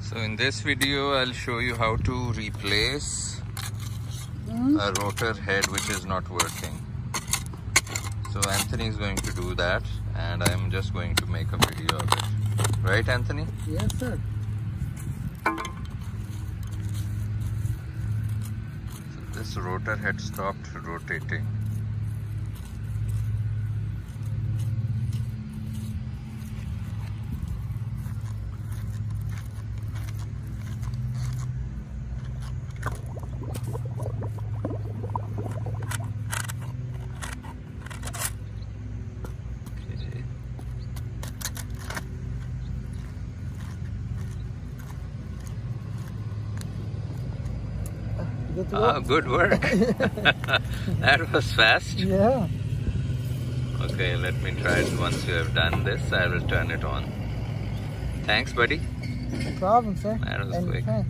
So in this video, I'll show you how to replace a rotor head which is not working. So Anthony is going to do that, and I'm just going to make a video of it. Right, Anthony? Yes, sir. So this rotor had stopped rotating. Ah, good work. That was fast. Yeah. Okay, let me try it. Once you have done this, I will turn it on. Thanks, buddy. No problem, sir. That was quick. Anytime.